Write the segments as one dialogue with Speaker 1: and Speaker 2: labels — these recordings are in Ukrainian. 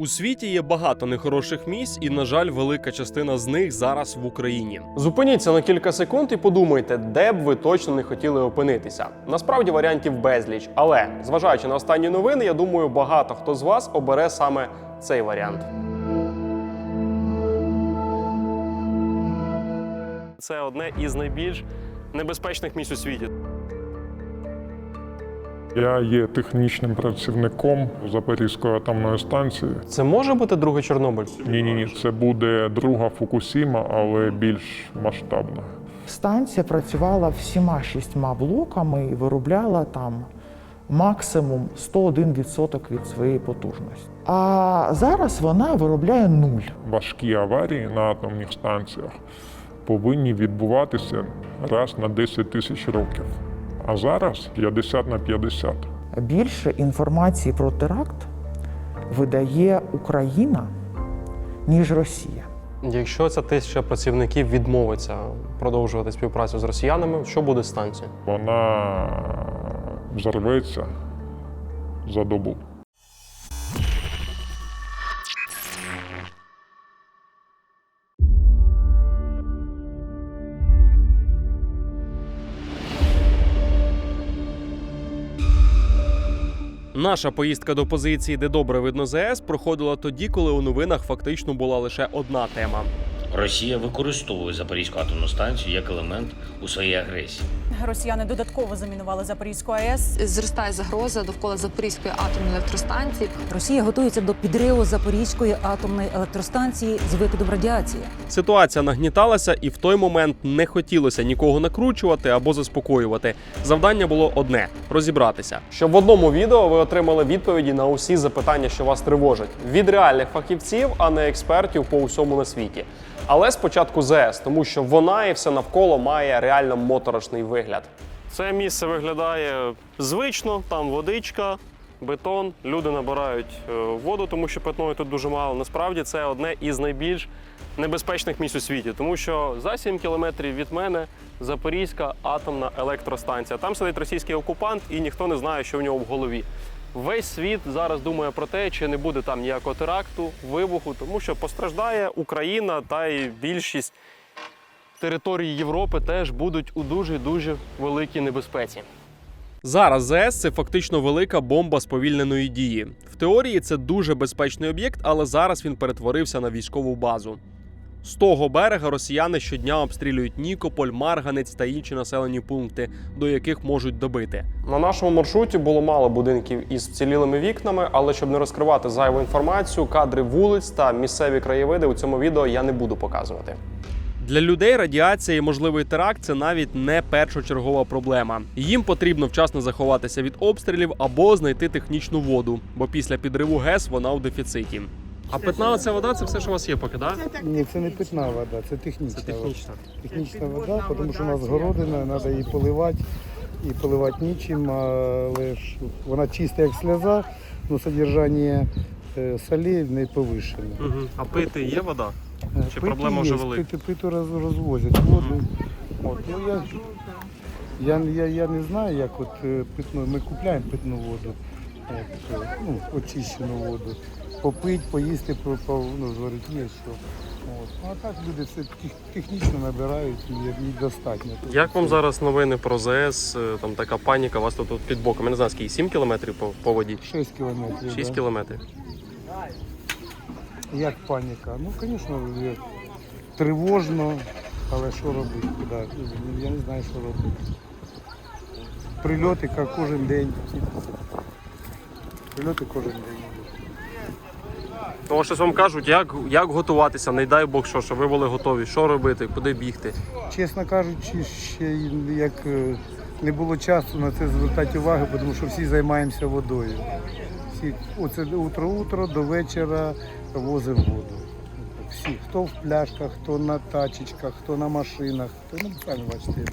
Speaker 1: У світі є багато нехороших місць, і, на жаль, велика частина з них зараз в Україні. Зупиніться на кілька секунд і подумайте, де б ви точно не хотіли опинитися. Насправді варіантів безліч, але, зважаючи на останні новини, я думаю, багато хто з вас обере саме цей варіант. Це одне із найбільш небезпечних місць у світі.
Speaker 2: Я є технічним працівником Запорізької атомної станції.
Speaker 1: Це може бути другий Чорнобиль?
Speaker 2: Ні, це буде друга Фукусіма, але більш масштабна.
Speaker 3: Станція працювала всіма 6 блоками і виробляла там максимум 101% від своєї потужності. А зараз вона виробляє 0.
Speaker 2: Важкі аварії на атомних станціях повинні відбуватися раз на 10 тисяч років. А зараз 50 на 50.
Speaker 3: Більше інформації про теракт видає Україна, ніж Росія.
Speaker 1: Якщо ця 1000 працівників відмовиться продовжувати співпрацю з росіянами, що буде з станцією?
Speaker 2: Вона взорветься за добу.
Speaker 1: Наша поїздка до позиції, де добре видно ЗАЕС, проходила тоді, коли у новинах фактично була лише одна тема.
Speaker 4: Росія використовує Запорізьку атомну станцію як елемент у своїй агресії.
Speaker 5: Росіяни додатково замінували Запорізьку АЕС.
Speaker 6: Зростає загроза довкола Запорізької атомної електростанції.
Speaker 7: Росія готується до підриву Запорізької атомної електростанції з викидом радіації.
Speaker 1: Ситуація нагніталася, і в той момент не хотілося нікого накручувати або заспокоювати. Завдання було одне – розібратися. Щоб в одному відео ви отримали відповіді на усі запитання, що вас тривожать. Від реальних фахівців, а не експертів по усьому на світі. Але спочатку ЗАЕС, тому що вона і все навколо має реально моторошний вигляд. Це місце виглядає звично, там водичка, бетон, люди набирають воду, тому що питної тут дуже мало. Насправді це одне із найбільш небезпечних місць у світі, тому що за 7 кілометрів від мене Запорізька атомна електростанція. Там сидить російський окупант і ніхто не знає, що в нього в голові. Весь світ зараз думає про те, чи не буде там ніякого теракту, вибуху, тому що постраждає Україна, та й більшість територій Європи теж будуть у дуже-дуже великій небезпеці. Зараз ЗАЕС – це фактично велика бомба сповільненої дії. В теорії це дуже безпечний об'єкт, але зараз він перетворився на військову базу. З того берега росіяни щодня обстрілюють Нікополь, Марганець та інші населені пункти, до яких можуть добити. На нашому маршруті було мало будинків із вцілілими вікнами, але щоб не розкривати зайву інформацію, кадри вулиць та місцеві краєвиди у цьому відео я не буду показувати. Для людей радіація і можливий теракт – це навіть не першочергова проблема. Їм потрібно вчасно заховатися від обстрілів або знайти технічну воду, бо після підриву ГЕС вона у дефіциті. А питна оця вода – це все, що у вас є поки, так?
Speaker 8: Ні, це не питна вода, це технічна. Технічна вода, тому що у нас городина, треба її поливати, і поливати нічим, але ж вона чиста, як сльоза, але содержання солей в неї повищене.
Speaker 1: А пити є вода? Чи
Speaker 8: Пити
Speaker 1: проблема вже велика?
Speaker 8: Пити розвозять воду. От, ну, я не знаю, як от питну, ми купуємо питну воду, от, ну, очищену воду. Попити, поїсти, зварити є що. От. А так люди все технічно набирають і достатньо.
Speaker 1: Як вам зараз новини про ЗАЕС? Там така паніка, у вас тут під боком, я не знаю, скільки, 7 кілометрів по воді?
Speaker 8: 6 кілометрів.
Speaker 1: 6 кілометрів.
Speaker 8: Як паніка? Ну, звісно, тривожно, але що робити? Да. Я не знаю, що робити. Прильоти кожен день. Прильоти кожен день.
Speaker 1: Тому що вам кажуть, як готуватися, не дай Бог що, щоб ви були готові, що робити, куди бігти.
Speaker 8: Чесно кажучи, ще як не було часу на це звертати увагу, тому що всі займаємося водою. Всі, оце утро до вечора возимо воду. Всі, хто в пляшках, хто на тачечках, хто на машинах, хто, ну, самі бачите.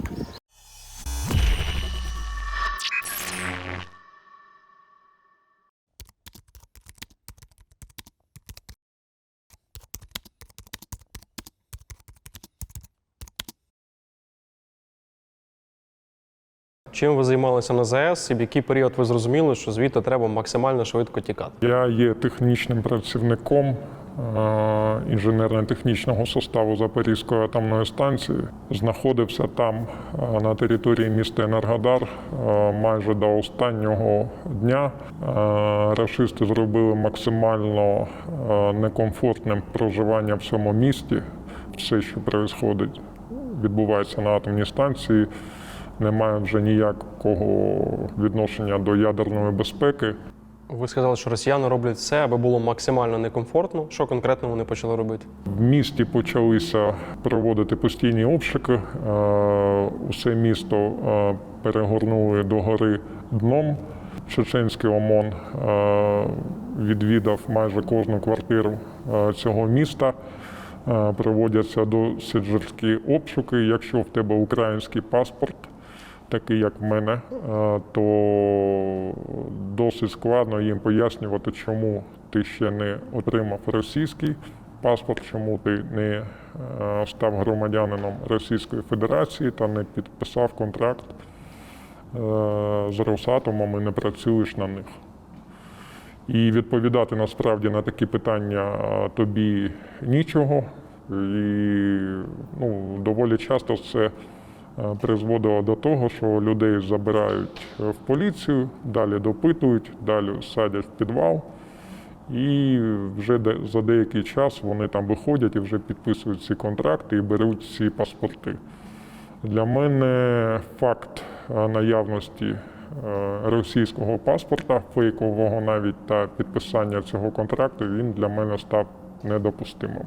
Speaker 1: Чим ви займалися на ЗАЕС і в який період ви зрозуміли, що звідти треба максимально швидко тікати?
Speaker 2: Я є технічним працівником інженерно-технічного составу Запорізької атомної станції. Знаходився там на території міста Енергодар майже до останнього дня. Рашисти зробили максимально некомфортним проживання в цьому місті. Все, що відбувається на атомній станції, не має вже ніякого відношення до ядерної безпеки.
Speaker 1: Ви сказали, що росіяни роблять все, аби було максимально некомфортно. Що конкретно вони почали робити?
Speaker 2: В місті почалися проводити постійні обшуки. Усе місто перегорнули догори дном. Чеченський ОМОН відвідав майже кожну квартиру цього міста. Проводяться досить жорсткі обшуки. Якщо в тебе український паспорт, такий як в мене, то досить складно їм пояснювати, чому ти ще не отримав російський паспорт, чому ти не став громадянином Російської Федерації та не підписав контракт з Росатомом і не працюєш на них. І відповідати насправді на такі питання тобі нічого. І доволі часто це призводило до того, що людей забирають в поліцію, далі допитують, далі садять в підвал. І вже за деякий час вони там виходять і вже підписують ці контракти і беруть ці паспорти. Для мене факт наявності російського паспорта, фейкового навіть, та підписання цього контракту, він для мене став недопустимим.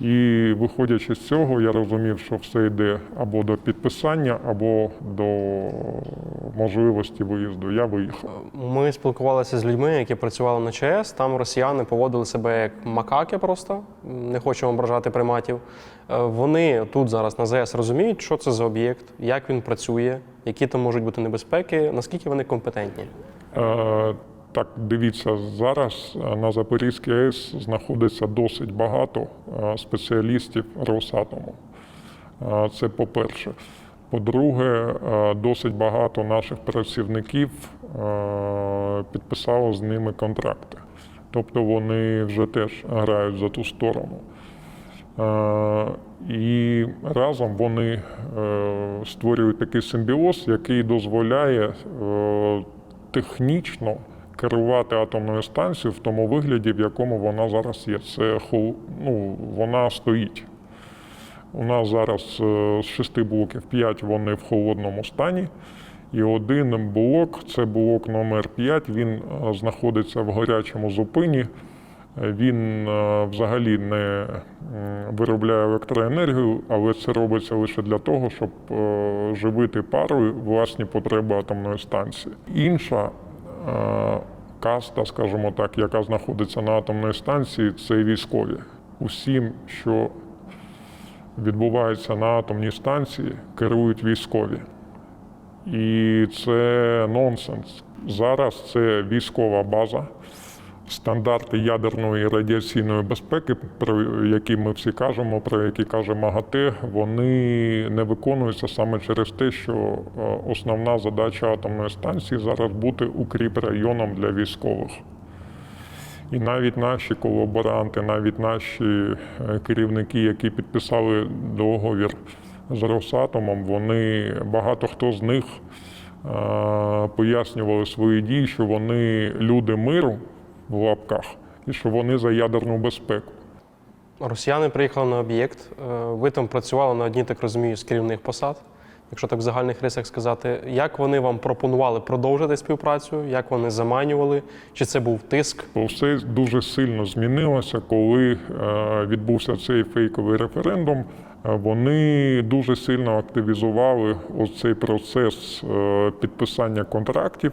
Speaker 2: І виходячи з цього, я розумів, що все йде або до підписання, або до можливості виїзду. Я виїхав.
Speaker 1: Ми спілкувалися з людьми, які працювали на ЧАЕС. Там росіяни поводили себе як макаки просто, не хочемо ображати приматів. Вони тут зараз на ЗАЕС розуміють, що це за об'єкт, як він працює, які там можуть бути небезпеки, наскільки вони компетентні?
Speaker 2: Так, дивіться, зараз на Запорізькій АЕС знаходиться досить багато спеціалістів Росатому. Це по-перше. По-друге, досить багато наших працівників підписало з ними контракти. Тобто вони вже теж грають за ту сторону. І разом вони створюють такий симбіоз, який дозволяє технічно керувати атомною станцією в тому вигляді, в якому вона зараз є. Це, вона стоїть. У нас зараз з 6 блоків 5 вони в холодному стані. І один блок, це блок номер 5, він знаходиться в гарячому зупині. Він взагалі не виробляє електроенергію, але це робиться лише для того, щоб живити парою власні потреби атомної станції. Інша каста, скажімо так, яка знаходиться на атомній станції, це військові. Усім, що відбувається на атомній станції, керують військові. І це нонсенс. Зараз це військова база. Стандарти ядерної і радіаційної безпеки, про які ми всі кажемо, про які каже МАГАТЕ, вони не виконуються саме через те, що основна задача атомної станції зараз бути укріпрайоном для військових. І навіть наші колаборанти, навіть наші керівники, які підписали договір з Росатомом, багато хто з них пояснювали свої дії, що вони люди миру, в лапках, і що вони за ядерну безпеку.
Speaker 1: Росіяни приїхали на об'єкт, ви там працювали на одній, так розумію, з керівних посад, якщо так в загальних рисах сказати. Як вони вам пропонували продовжити співпрацю, як вони заманювали, чи це був тиск?
Speaker 2: Все дуже сильно змінилося, коли відбувся цей фейковий референдум. Вони дуже сильно активізували цей процес підписання контрактів.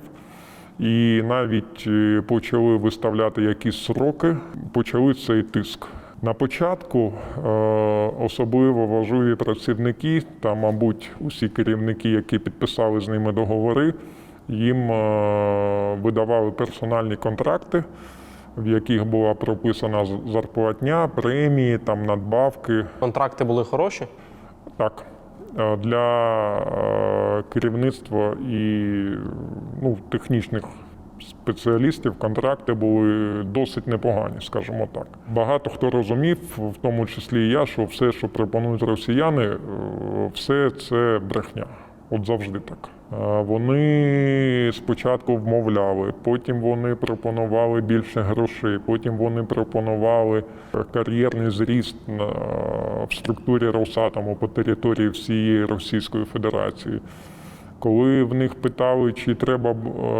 Speaker 2: І навіть почали виставляти якісь сроки, почали цей тиск. На початку особливо важливі працівники та, мабуть, усі керівники, які підписали з ними договори, їм видавали персональні контракти, в яких була прописана зарплатня, премії, надбавки.
Speaker 1: Контракти були хороші?
Speaker 2: Так. Для керівництва і технічних спеціалістів контракти були досить непогані, скажімо так. Багато хто розумів, в тому числі і я, що все, що пропонують росіяни, все це брехня. От завжди так. Вони спочатку вмовляли, потім вони пропонували більше грошей, потім вони пропонували кар'єрний зріст в структурі Росатому по території всієї Російської Федерації. Коли в них питали,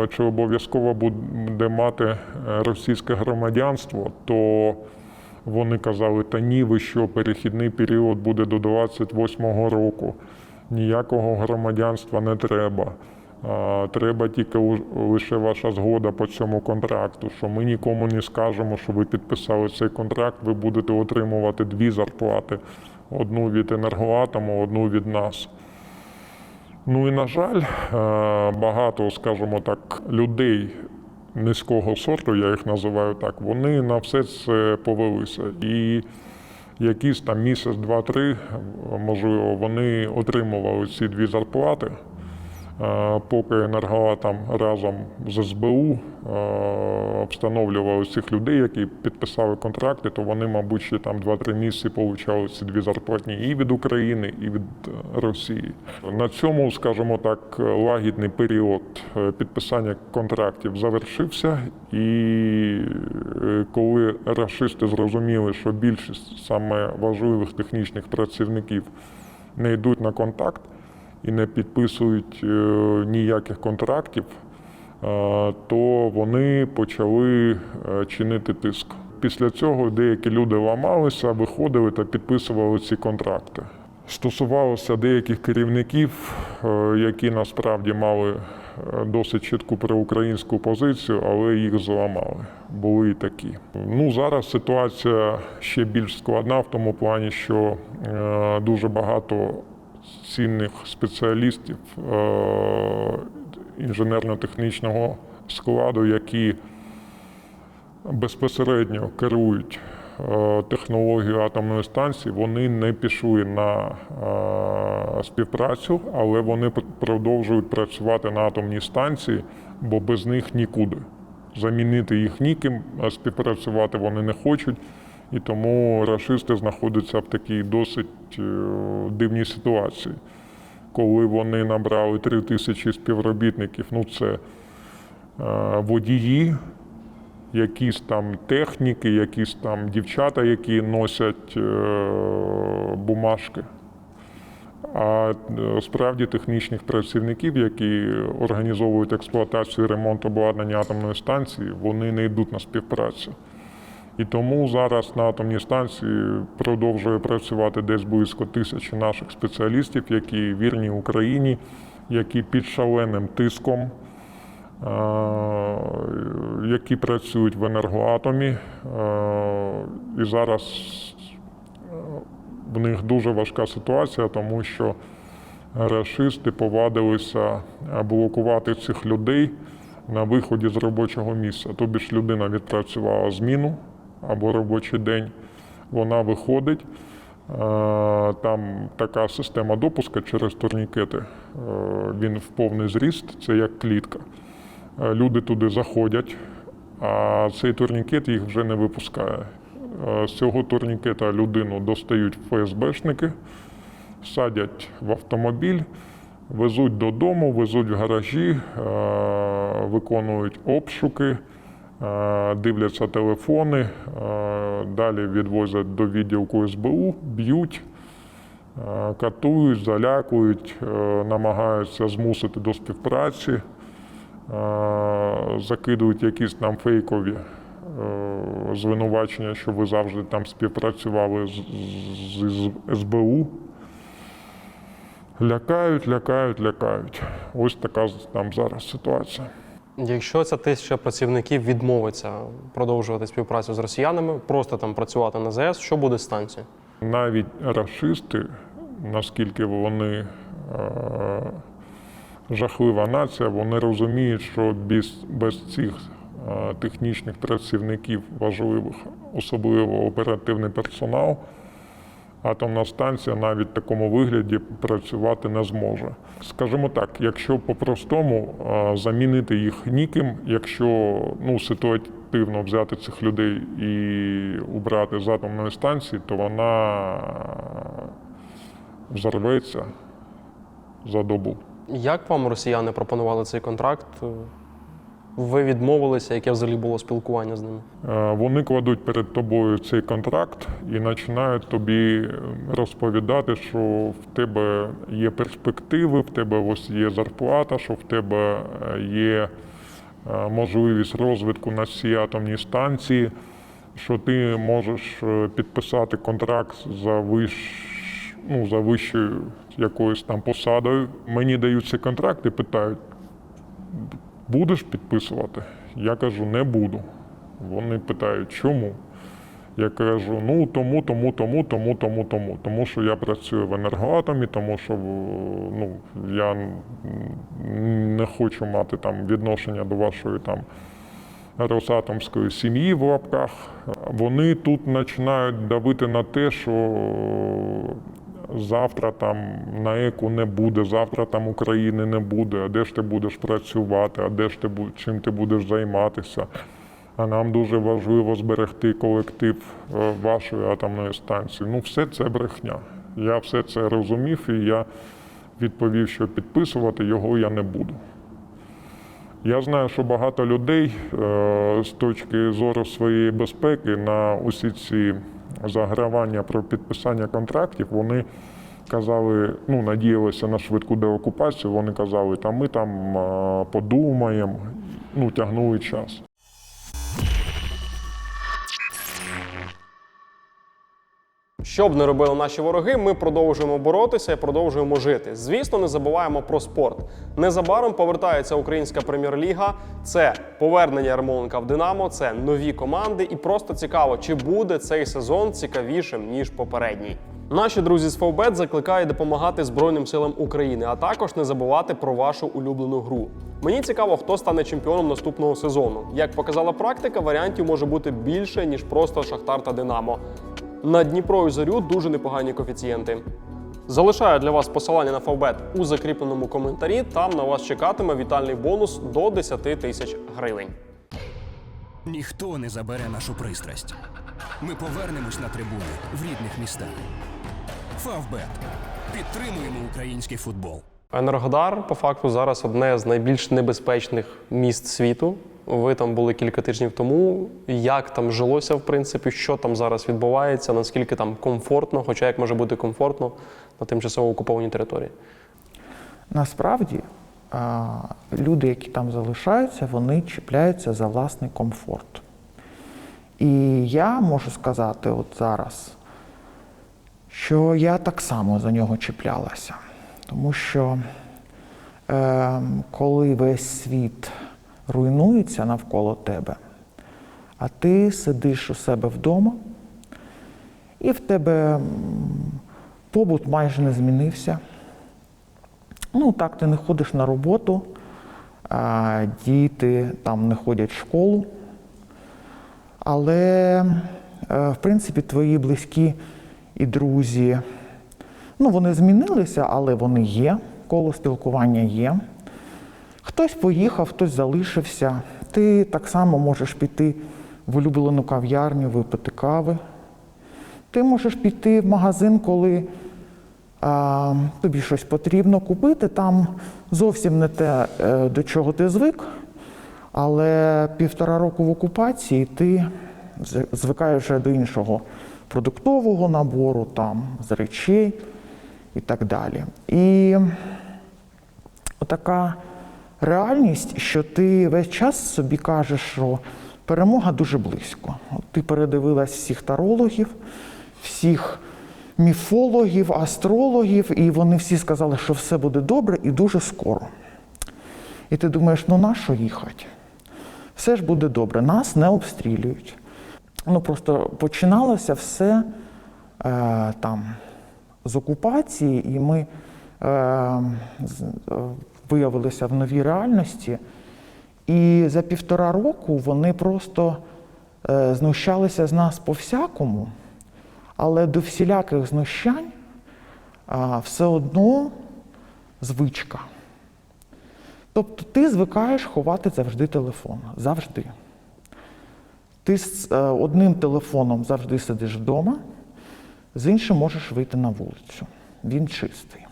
Speaker 2: чи обов'язково буде мати російське громадянство, то вони казали, та ні, ви що, перехідний період буде до 28-го року. Ніякого громадянства не треба. Треба тільки лише ваша згода по цьому контракту, що ми нікому не скажемо, що ви підписали цей контракт, ви будете отримувати 2 зарплати. Одну від Енергоатому, одну від нас. Ну і, на жаль, багато, скажімо так, людей низького сорту, я їх називаю так, вони на все це повелися. І якийсь там місяць, 2-3, можливо, вони отримували ці 2 зарплати, поки Енергоатом разом з СБУ встановлювали цих людей, які підписали контракти, то вони, мабуть, ще там 2-3 місяці отримали ці 2 зарплатні і від України, і від Росії. На цьому, скажімо так, лагідний період підписання контрактів завершився, і коли рашисти зрозуміли, що більшість саме важливих технічних працівників не йдуть на контакт, і не підписують ніяких контрактів, то вони почали чинити тиск. Після цього деякі люди ламалися, виходили та підписували ці контракти. Стосувалося деяких керівників, які насправді мали досить чітку проукраїнську позицію, але їх зламали. Були і такі. Зараз ситуація ще більш складна в тому плані, що дуже багато цінних спеціалістів інженерно-технічного складу, які безпосередньо керують технологією атомної станції, вони не пішли на співпрацю, але вони продовжують працювати на атомній станції, бо без них нікуди. Замінити їх ніким, співпрацювати вони не хочуть. І тому рашисти знаходяться в такій досить дивній ситуації, коли вони набрали 3000 співробітників. Це водії, якісь там техніки, якісь там дівчата, які носять бумажки. А справді технічних працівників, які організовують експлуатацію і ремонт обладнання атомної станції, вони не йдуть на співпрацю. І тому зараз на атомній станції продовжує працювати десь близько 1000 наших спеціалістів, які вірні Україні, які під шаленим тиском, які працюють в Енергоатомі. І зараз в них дуже важка ситуація, тому що рашисти повадилися блокувати цих людей на виході з робочого місця. Тобі ж людина відпрацювала зміну або робочий день, вона виходить, там така система допуска через турнікети, він в повний зріст, це як клітка. Люди туди заходять, а цей турнікет їх вже не випускає. З цього турнікета людину достають ФСБшники, садять в автомобіль, везуть додому, везуть в гаражі, виконують обшуки, дивляться телефони, далі відвозять до відділку СБУ, б'ють, катують, залякують, намагаються змусити до співпраці, закидують якісь нам фейкові звинувачення, що ви завжди там співпрацювали з СБУ. Лякають. Ось така там зараз ситуація.
Speaker 1: Якщо ця 1000 працівників відмовиться продовжувати співпрацю з росіянами, просто там працювати на ЗАЕС, що буде з станцією?
Speaker 2: Навіть рашисти, наскільки вони жахлива нація, вони розуміють, що без цих технічних працівників важливих, особливо оперативний персонал, атомна станція навіть в такому вигляді працювати не зможе. Скажімо так, якщо по-простому замінити їх ніким, якщо ситуативно взяти цих людей і убрати з атомної станції, то вона взорветься за добу.
Speaker 1: Як вам росіяни пропонували цей контракт? Ви відмовилися, яке взагалі було спілкування з ними?
Speaker 2: Вони кладуть перед тобою цей контракт і починають тобі розповідати, що в тебе є перспективи, в тебе ось є зарплата, що в тебе є можливість розвитку на цій атомній станції, що ти можеш підписати контракт за вищою якоюсь там посадою. Мені дають цей контракт і питають: будеш підписувати? Я кажу, не буду. Вони питають, чому? Я кажу, тому. Тому що я працюю в енергоатомі, тому що я не хочу мати там відношення до вашої там росатомської сім'ї в лапках. Вони тут починають давити на те, що завтра там НАЕКу не буде, завтра там України не буде, а де ж ти будеш працювати, а де ж чим ти будеш займатися. А нам дуже важливо зберегти колектив вашої атомної станції. Все це брехня. Я все це розумів, і я відповів, що підписувати його я не буду. Я знаю, що багато людей з точки зору своєї безпеки на усі ці загравання про підписання контрактів, вони казали, надіялися на швидку деокупацію, вони казали, ми там подумаємо, тягнули час.
Speaker 1: Що б не робили наші вороги, ми продовжуємо боротися і продовжуємо жити. Звісно, не забуваємо про спорт. Незабаром повертається українська прем'єр-ліга. Це повернення Ярмоленка в «Динамо», це нові команди. І просто цікаво, чи буде цей сезон цікавішим, ніж попередній. Наші друзі з Фавбет закликають допомагати Збройним силам України, а також не забувати про вашу улюблену гру. Мені цікаво, хто стане чемпіоном наступного сезону. Як показала практика, варіантів може бути більше, ніж просто Шахтар та Динамо. На Дніпро і Зорю дуже непогані коефіцієнти. Залишаю для вас посилання на Фавбет у закріпленому коментарі. Там на вас чекатиме вітальний бонус до 10 тисяч гривень.
Speaker 9: Ніхто не забере нашу пристрасть. Ми повернемось на трибуни в рідних містах. Фавбет. Підтримуємо український футбол.
Speaker 1: Енергодар, по факту, зараз одне з найбільш небезпечних міст світу. Ви там були кілька тижнів тому. Як там жилося, в принципі, що там зараз відбувається, наскільки там комфортно, хоча як може бути комфортно на тимчасово окупованій території?
Speaker 3: Насправді, люди, які там залишаються, вони чіпляються за власний комфорт. І я можу сказати от зараз, що я так само за нього чіплялася. Тому що коли весь світ руйнується навколо тебе, а ти сидиш у себе вдома, і в тебе побут майже не змінився. Так, ти не ходиш на роботу, діти там не ходять в школу, але, в принципі, твої близькі і друзі, вони змінилися, але вони є, коло спілкування є. Хтось поїхав, хтось залишився. Ти так само можеш піти в улюблену кав'ярню, випити кави. Ти можеш піти в магазин, коли тобі щось потрібно купити. Там зовсім не те, до чого ти звик, але 1,5 року в окупації ти звикаєш вже до іншого продуктового набору, з речей і так далі. І отака реальність, що ти весь час собі кажеш, що перемога дуже близько. Ти передивилась всіх тарологів, всіх міфологів, астрологів, і вони всі сказали, що все буде добре і дуже скоро. І ти думаєш, нащо їхати? Все ж буде добре, нас не обстрілюють. Просто починалося все з окупації, і ми виявилися в новій реальності. І за 1,5 року вони просто знущалися з нас по-всякому, Але до всіляких знущань все одно звичка. Тобто ти звикаєш ховати завжди телефон. Завжди. Ти з одним телефоном завжди сидиш вдома, з іншим можеш вийти на вулицю. Він чистий.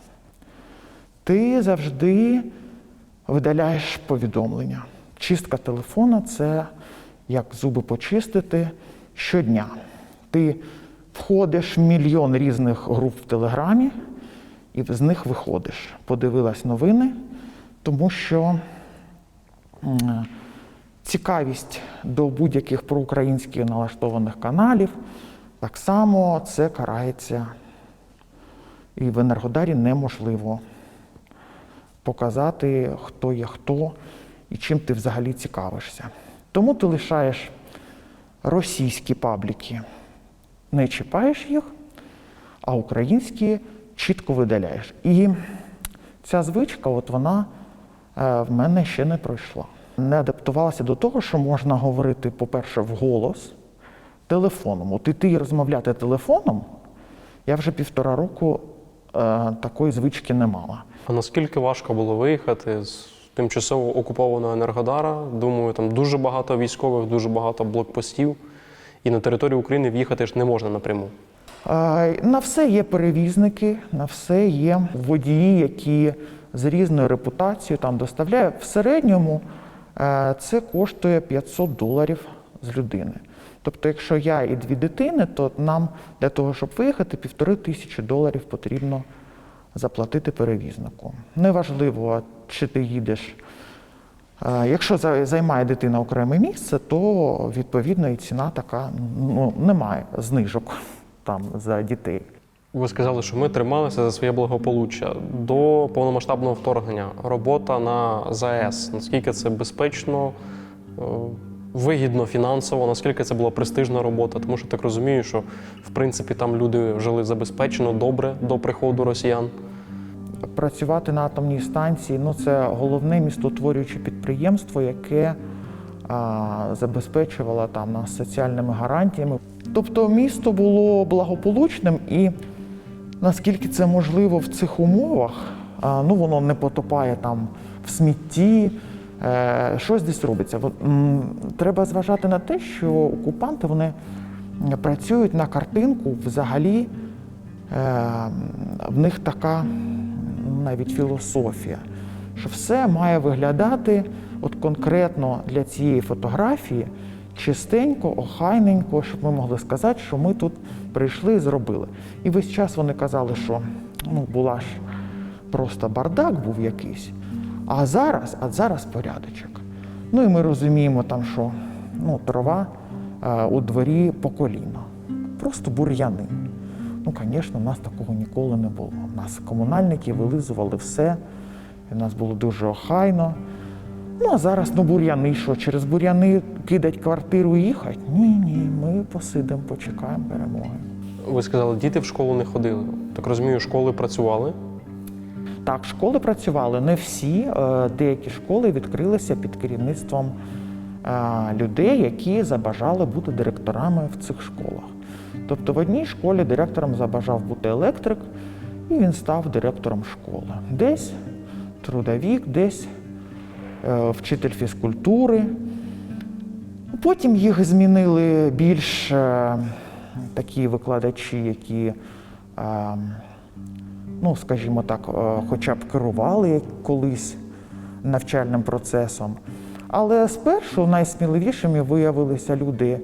Speaker 3: Ти завжди видаляєш повідомлення. Чистка телефона – це як зуби почистити щодня. Ти входиш в мільйон різних груп в Телеграмі і з них виходиш. Подивилась новини, тому що цікавість до будь-яких проукраїнських налаштованих каналів, так само це карається. І в Енергодарі неможливо показати, хто є хто і чим ти взагалі цікавишся. Тому ти лишаєш російські пабліки, не чіпаєш їх, а українські чітко видаляєш. І ця звичка, вона в мене ще не пройшла. Не адаптувалася до того, що можна говорити, по-перше, вголос телефоном. От іти і розмовляти телефоном, я вже 1,5 року такої звички не мала.
Speaker 1: А наскільки важко було виїхати з тимчасово окупованого Енергодара? Думаю, там дуже багато військових, дуже багато блокпостів. І на територію України в'їхати ж не можна напряму.
Speaker 3: На все є перевізники, на все є водії, які з різною репутацією там доставляють. В середньому це коштує $500 з людини. Тобто, якщо я і 2 дитини, то нам для того, щоб виїхати, $1500 потрібно заплатити перевізнику. Неважливо, чи ти їдеш. Якщо займає дитина окреме місце, то відповідно і ціна така, немає знижок там за дітей.
Speaker 1: Ви сказали, що ми трималися за своє благополуччя. До повномасштабного вторгнення робота на ЗАЕС. Наскільки це безпечно, вигідно фінансово, наскільки це була престижна робота? Тому що так розумію, що в принципі там люди жили забезпечено, добре до приходу росіян.
Speaker 3: Працювати на атомній станції – це головне містотворююче підприємство, яке забезпечувало там нас соціальними гарантіями. Тобто місто було благополучним і наскільки це можливо в цих умовах, воно не потопає там в смітті, щось десь робиться. Треба зважати на те, що окупанти, вони працюють на картинку, взагалі в них така навіть філософія, що все має виглядати от конкретно для цієї фотографії чистенько, охайненько, щоб ми могли сказати, що ми тут прийшли і зробили. І весь час вони казали, що була ж просто бардак був якийсь, а зараз порядочок. І ми розуміємо там, що трава у дворі по коліна, просто бур'яни. Звісно, у нас такого ніколи не було. У нас комунальники вилизували все, і в нас було дуже охайно. А зараз, бур'яни, що, через бур'яни кидать квартиру і їхати? Ні, ми посидимо, почекаємо перемоги.
Speaker 1: Ви сказали, діти в школу не ходили. Так розумію, школи працювали?
Speaker 3: Так, школи працювали. Не всі. Деякі школи відкрилися під керівництвом людей, які забажали бути директорами в цих школах. Тобто в одній школі директором забажав бути електрик, і він став директором школи. Десь трудовік, десь вчитель фізкультури. Потім їх змінили більш такі викладачі, які, скажімо так, хоча б керували колись навчальним процесом. Але спершу найсміливішими виявилися люди,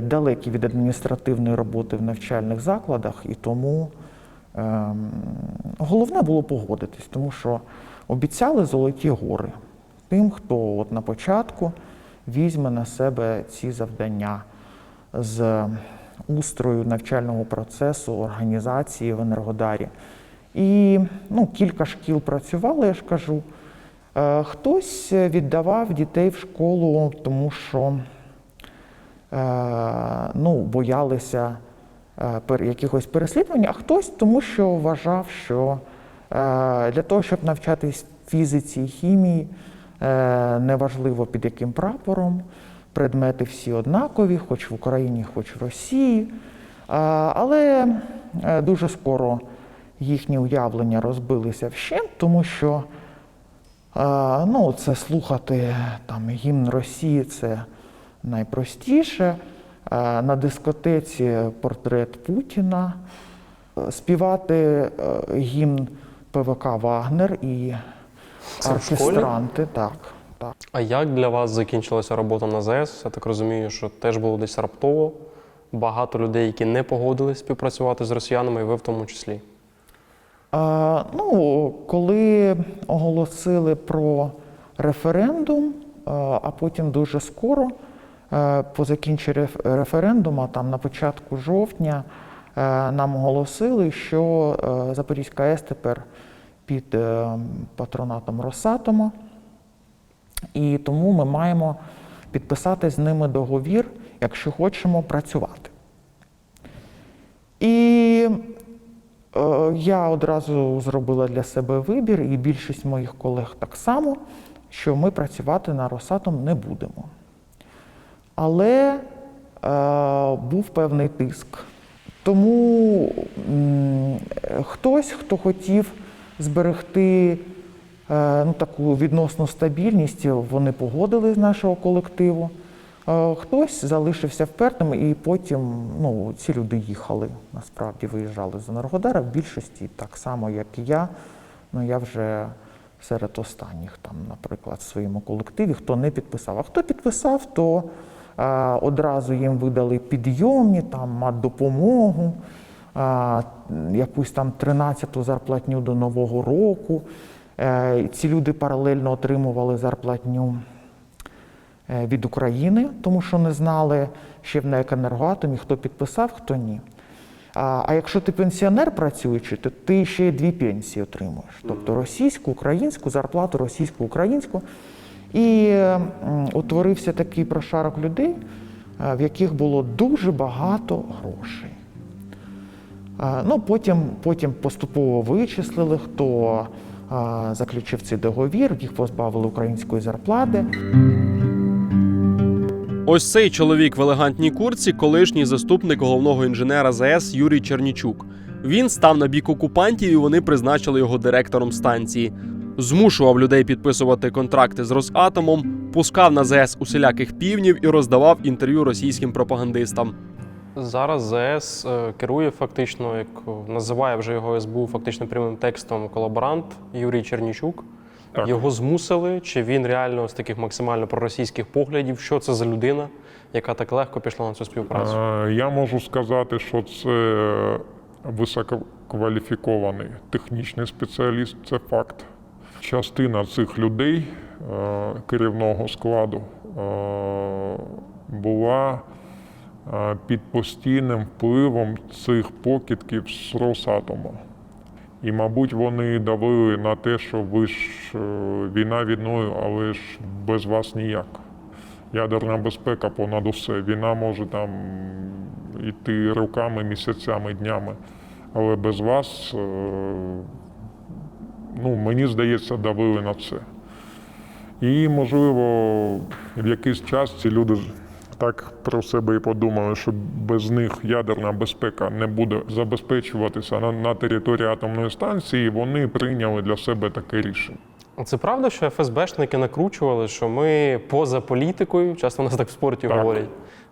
Speaker 3: далекі від адміністративної роботи в навчальних закладах, і тому головне було погодитись, тому що обіцяли золоті гори тим, хто на початку візьме на себе ці завдання з устрою навчального процесу, організації в Енергодарі. І кілька шкіл працювали, я ж кажу. Хтось віддавав дітей в школу, тому що боялися якихось переслідувань, а хтось тому, що вважав, що для того, щоб навчатись фізиці і хімії, неважливо під яким прапором, предмети всі однакові, хоч в Україні, хоч в Росії. Але дуже скоро їхні уявлення розбилися вщент, тому що це слухати там гімн Росії – це найпростіше. На дискотеці портрет Путіна, співати гімн ПВК «Вагнер» і оркестранти. Так.
Speaker 1: А як для вас закінчилася робота на ЗАЕС? Я так розумію, що теж було десь раптово. Багато людей, які не погодились співпрацювати з росіянами, і ви в тому числі.
Speaker 3: Коли оголосили про референдум, а потім дуже скоро, по закінченню референдуму, там на початку жовтня, нам оголосили, що Запорізька АЕС тепер під патронатом Росатому, і тому ми маємо підписати з ними договір, якщо хочемо працювати. І я одразу зробила для себе вибір, і більшість моїх колег так само, що ми працювати на Росатом не будемо. Але був певний тиск. Тому хтось, хто хотів зберегти таку відносну стабільність, вони погодили з нашого колективу. Хтось залишився впертим, і потім ці люди їхали, насправді виїжджали з Енергодара. В більшості так само, як і я. Я вже серед останніх, наприклад, в своєму колективі, хто не підписав. А хто підписав, то одразу їм видали підйомні, допомогу, якусь 13-ту зарплатню до Нового року. Ці люди паралельно отримували зарплатню від України, тому що не знали ще в НЕК «Енергоатомі», хто підписав, хто ні. А якщо ти пенсіонер працюючий, то ти ще й 2 пенсії отримуєш. Тобто російську, українську, зарплату російську, українську. І утворився такий прошарок людей, в яких було дуже багато грошей. Потім поступово вичислили, хто заключив цей договір, їх позбавили української зарплати.
Speaker 1: Ось цей чоловік в елегантній куртці – колишній заступник головного інженера ЗАЕС Юрій Чернічук. Він став на бік окупантів, і вони призначили його директором станції. Змушував людей підписувати контракти з Росатомом, пускав на ЗАЕС усіляких півнів і роздавав інтерв'ю російським пропагандистам. Зараз ЗАЕС керує фактично, як називає вже його СБУ фактично прямим текстом, колаборант Юрій Чернічук.
Speaker 2: Так.
Speaker 1: Його змусили, чи він реально з таких максимально проросійських поглядів? Що це за людина, яка так легко пішла на цю співпрацю?
Speaker 2: Я можу сказати, що це висококваліфікований технічний спеціаліст, це факт. Частина цих людей, керівного складу, була під постійним впливом цих покидьків з Росатому. І, мабуть, вони давили на те, що ви ж війна війною, але ж без вас ніяк. Ядерна безпека понад усе. Війна може йти роками, місяцями, днями. Але без вас, мені здається, давили на це. І, можливо, в якийсь час ці люди так про себе і подумали, що без них ядерна безпека не буде забезпечуватися на території атомної станції, і вони прийняли для себе таке рішення.
Speaker 1: Це правда, що ФСБшники накручували, що ми поза політикою, часто у нас так в спорті говорять,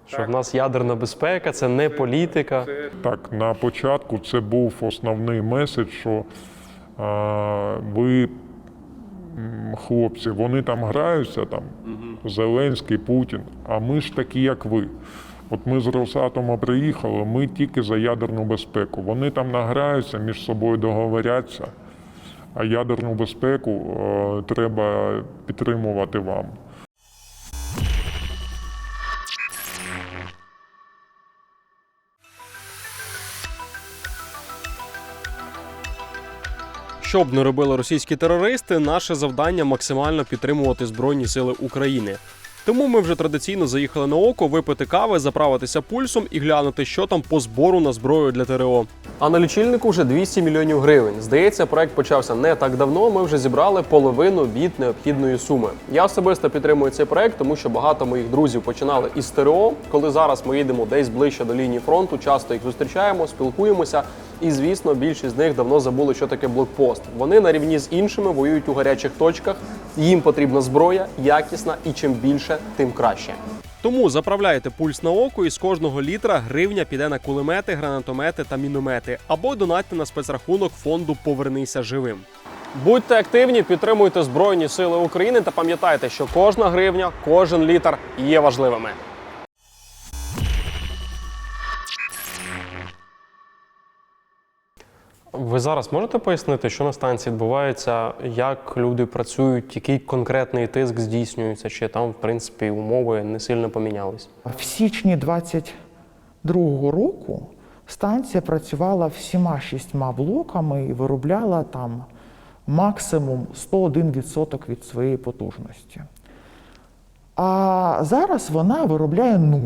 Speaker 1: що в нас ядерна безпека, це не політика?
Speaker 2: Так, на початку це був основний меседж, що ви, хлопці, вони там граються, Зеленський, Путін, а ми ж такі, як ви. От ми з Росатома приїхали, ми тільки за ядерну безпеку. Вони там награються, між собою договоряться, а ядерну безпеку треба підтримувати вам.
Speaker 1: Що б не робили російські терористи, наше завдання – максимально підтримувати Збройні сили України. Тому ми вже традиційно заїхали на око випити кави, заправитися пульсом і глянути, що там по збору на зброю для ТрО. А на лічильнику вже 200 мільйонів гривень. Здається, проект почався не так давно, ми вже зібрали половину від необхідної суми. Я особисто підтримую цей проект, тому що багато моїх друзів починали із ТРО. Коли зараз ми їдемо десь ближче до лінії фронту, часто їх зустрічаємо, спілкуємося. І, звісно, більшість з них давно забули, що таке блокпост. Вони на рівні з іншими воюють у гарячих точках, їм потрібна зброя, якісна, і чим більше, тим краще. Тому заправляйте пульс на око, і з кожного літра гривня піде на кулемети, гранатомети та міномети. Або донатьте на спецрахунок фонду «Повернися живим». Будьте активні, підтримуйте Збройні Сили України та пам'ятайте, що кожна гривня, кожен літр є важливими. Ви зараз можете пояснити, що на станції відбувається, як люди працюють, який конкретний тиск здійснюється, чи там, в принципі, умови не сильно помінялись?
Speaker 3: В січні 22-го року станція працювала всіма 6 блоками і виробляла там максимум 101% від своєї потужності. А зараз вона виробляє 0.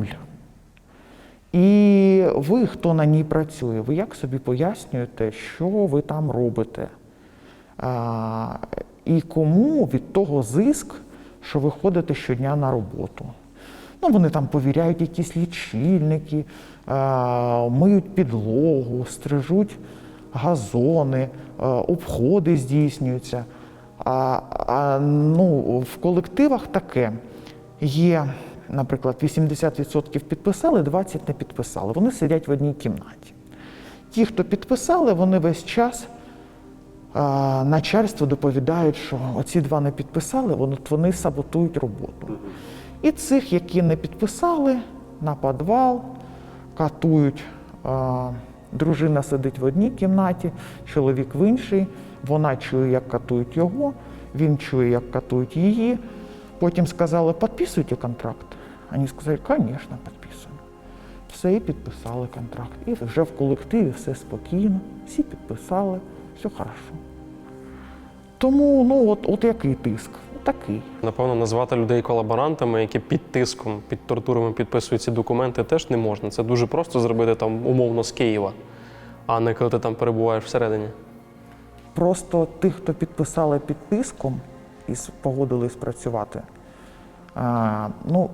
Speaker 3: І ви, хто на ній працює, ви як собі пояснюєте, що ви там робите? І кому від того зиск, що ви ходите щодня на роботу? Ну, вони там повіряють якісь лічильники, миють підлогу, стрижуть газони, обходи здійснюються. Ну, в колективах таке є. Наприклад, 80% підписали, 20% не підписали. Вони сидять в одній кімнаті. Ті, хто підписали, вони весь час начальству доповідають, що оці 2 не підписали, вони саботують роботу. І цих, які не підписали, на підвал, катують. Дружина сидить в одній кімнаті, чоловік в іншій, вона чує, як катують його, він чує, як катують її. Потім сказали, підписуйте контракт. Вони сказали, звісно, підписуємо. Все, і підписали контракт. І вже в колективі все спокійно, всі підписали, все хорошо. Тому, ну, от який тиск? Такий.
Speaker 1: Напевно, назвати людей колаборантами, які під тиском, під тортурами підписують ці документи, теж не можна. Це дуже просто зробити там умовно з Києва, а не коли ти там перебуваєш всередині.
Speaker 3: Просто тих, хто підписали під тиском і погодились працювати, ну,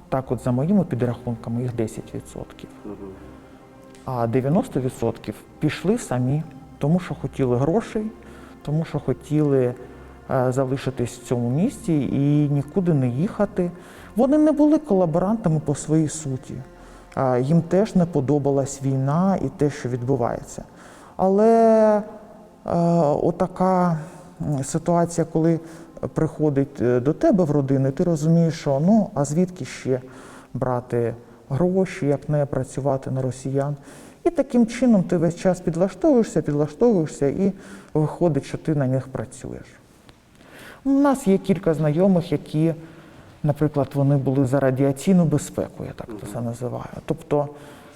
Speaker 3: так от за моїми підрахунками, їх 10%. А 90% пішли самі, тому що хотіли грошей, тому що хотіли залишитись в цьому місті і нікуди не їхати. Вони не були колаборантами по своїй суті. Їм теж не подобалась війна і те, що відбувається. Але отака ситуація, коли приходить до тебе в родину, ти розумієш, що ну, а звідки ще брати гроші, як не працювати на росіян. І таким чином ти весь час підлаштовуєшся і виходить, що ти на них працюєш. У нас є кілька знайомих, які, наприклад, вони були за радіаційну безпеку, я так це називаю. Тобто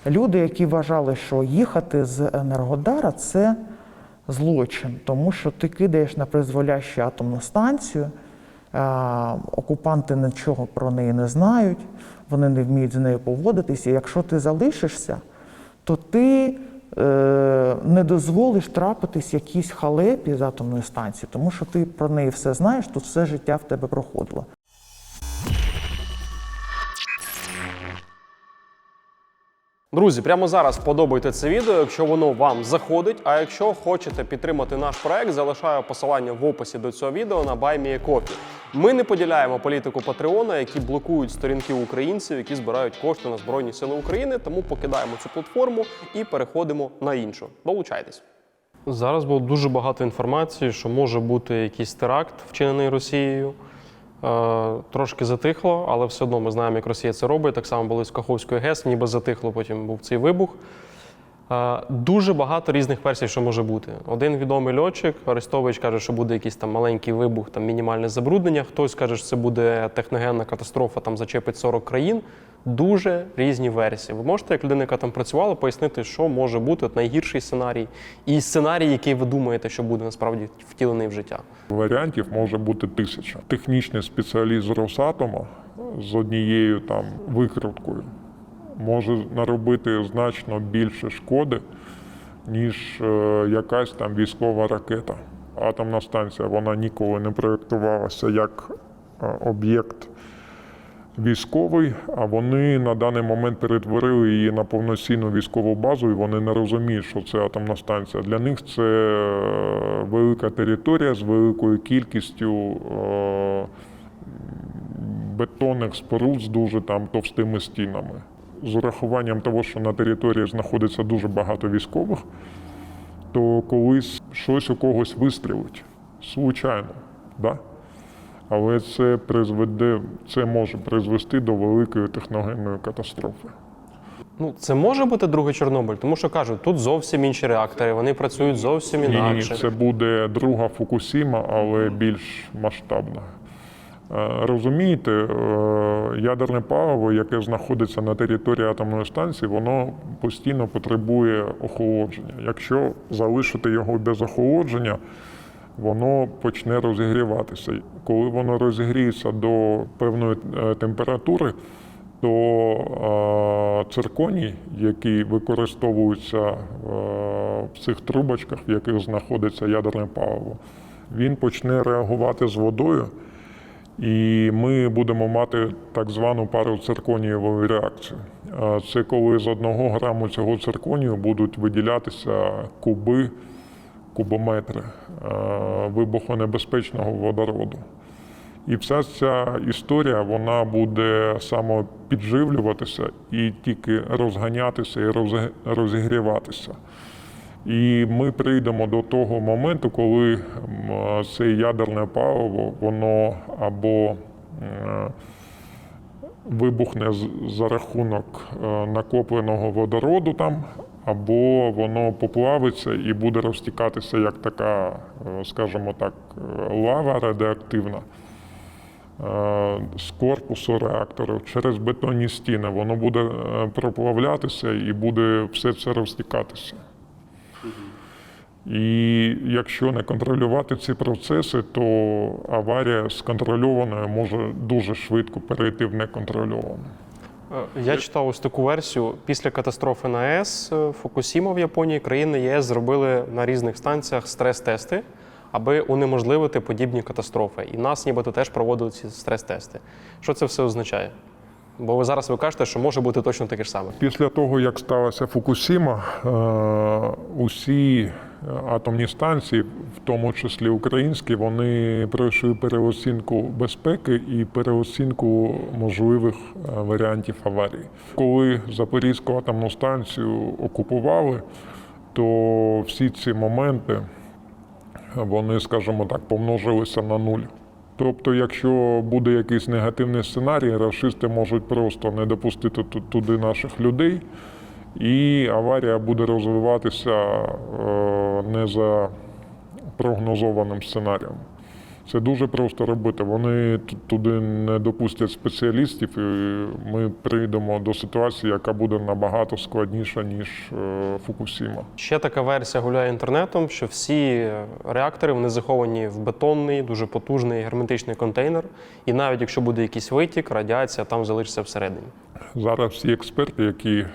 Speaker 3: люди, які вважали, що їхати з Енергодара – це злочин, тому що ти кидаєш на призволяще атомну станцію, окупанти нічого про неї не знають, вони не вміють з нею поводитися. І якщо ти залишишся, то ти не дозволиш трапитись якійсь халепі з атомної станції, тому що ти про неї все знаєш, тут все життя в тебе проходило.
Speaker 1: Друзі, прямо зараз подобайте це відео, якщо воно вам заходить, а якщо хочете підтримати наш проект, залишаю посилання в описі до цього відео на Buy Me a Coffee. Ми не поділяємо політику Патреона, які блокують сторінки українців, які збирають кошти на Збройні Сили України, тому покидаємо цю платформу і переходимо на іншу. Долучайтесь. Зараз було дуже багато інформації, що може бути якийсь теракт, вчинений Росією. Трошки затихло, але все одно ми знаємо, як Росія це робить. Так само було з Каховської ГЕС, ніби затихло, потім був цей вибух. Дуже багато різних версій, що може бути. Один відомий льотчик, Арестович, каже, що буде якийсь там маленький вибух, там мінімальне забруднення. Хтось каже, що це буде техногенна катастрофа, там зачепить 40 країн. Дуже різні версії. Ви можете, як людина, яка там працювала, пояснити, що може бути найгірший сценарій і сценарій, який ви думаєте, що буде насправді втілений в життя?
Speaker 2: Варіантів може бути 1000. Технічний спеціаліст з Росатома з однією там викруткою може наробити значно більше шкоди, ніж якась там військова ракета. Атомна станція, вона ніколи не проєктувалася як об'єкт військовий, а вони на даний момент перетворили її на повноцінну військову базу, і вони не розуміють, що це атомна станція. Для них це велика територія з великою кількістю бетонних споруд з дуже там товстими стінами. З урахуванням того, що на території знаходиться дуже багато військових, то колись щось у когось вистрілить, случайно, да? Але це може призвести до великої техногенної катастрофи.
Speaker 1: Ну, це може бути другий Чорнобиль, тому що кажуть, тут зовсім інші реактори, вони працюють зовсім інакше.
Speaker 2: Ні, це буде друга Фукусіма, але більш масштабна. Розумієте, ядерне паливо, яке знаходиться на території атомної станції, воно постійно потребує охолодження. Якщо залишити його без охолодження, воно почне розігріватися. Коли воно розігріється до певної температури, то цирконій, який використовується в цих трубочках, в яких знаходиться ядерне паливо, він почне реагувати з водою, і ми будемо мати так звану пароцирконієву реакцію. Це коли з 1 граму цього цирконію будуть виділятися кубометри вибухонебезпечного водороду. І вся ця історія, вона буде самопідживлюватися і тільки розганятися і розігріватися. І ми прийдемо до того моменту, коли це ядерне паливо, воно або вибухне за рахунок накопленого водороду там, або воно поплавиться і буде розтікатися як така, скажімо так, лава радіоактивна з корпусу реактору через бетонні стіни. Воно буде проплавлятися і буде все це розтікатися. І якщо не контролювати ці процеси, то аварія з контрольованою може дуже швидко перейти в неконтрольовану.
Speaker 1: Я читав ось таку версію. Після катастрофи на АЕС Фукусіма в Японії країни ЄС зробили на різних станціях стрес-тести, аби унеможливити подібні катастрофи. І нас нібито теж проводили ці стрес-тести. Що це все означає? Бо ви зараз кажете, що може бути точно таке ж саме.
Speaker 2: Після того, як сталася Фукусіма, усі атомні станції, в тому числі українські, вони пройшли переоцінку безпеки і переоцінку можливих варіантів аварії. Коли Запорізьку атомну станцію окупували, то всі ці моменти, вони, скажімо так, помножилися на 0. Тобто, якщо буде якийсь негативний сценарій, рашисти можуть просто не допустити туди наших людей, і аварія буде розвиватися не за прогнозованим сценарієм. Це дуже просто робити. Вони туди не допустять спеціалістів, і ми прийдемо до ситуації, яка буде набагато складніша, ніж Фукусіма.
Speaker 1: Ще така версія гуляє інтернетом, що всі реактори вони заховані в бетонний, дуже потужний герметичний контейнер, і навіть якщо буде якийсь витік, радіація там залишиться всередині.
Speaker 2: Зараз всі експерти, які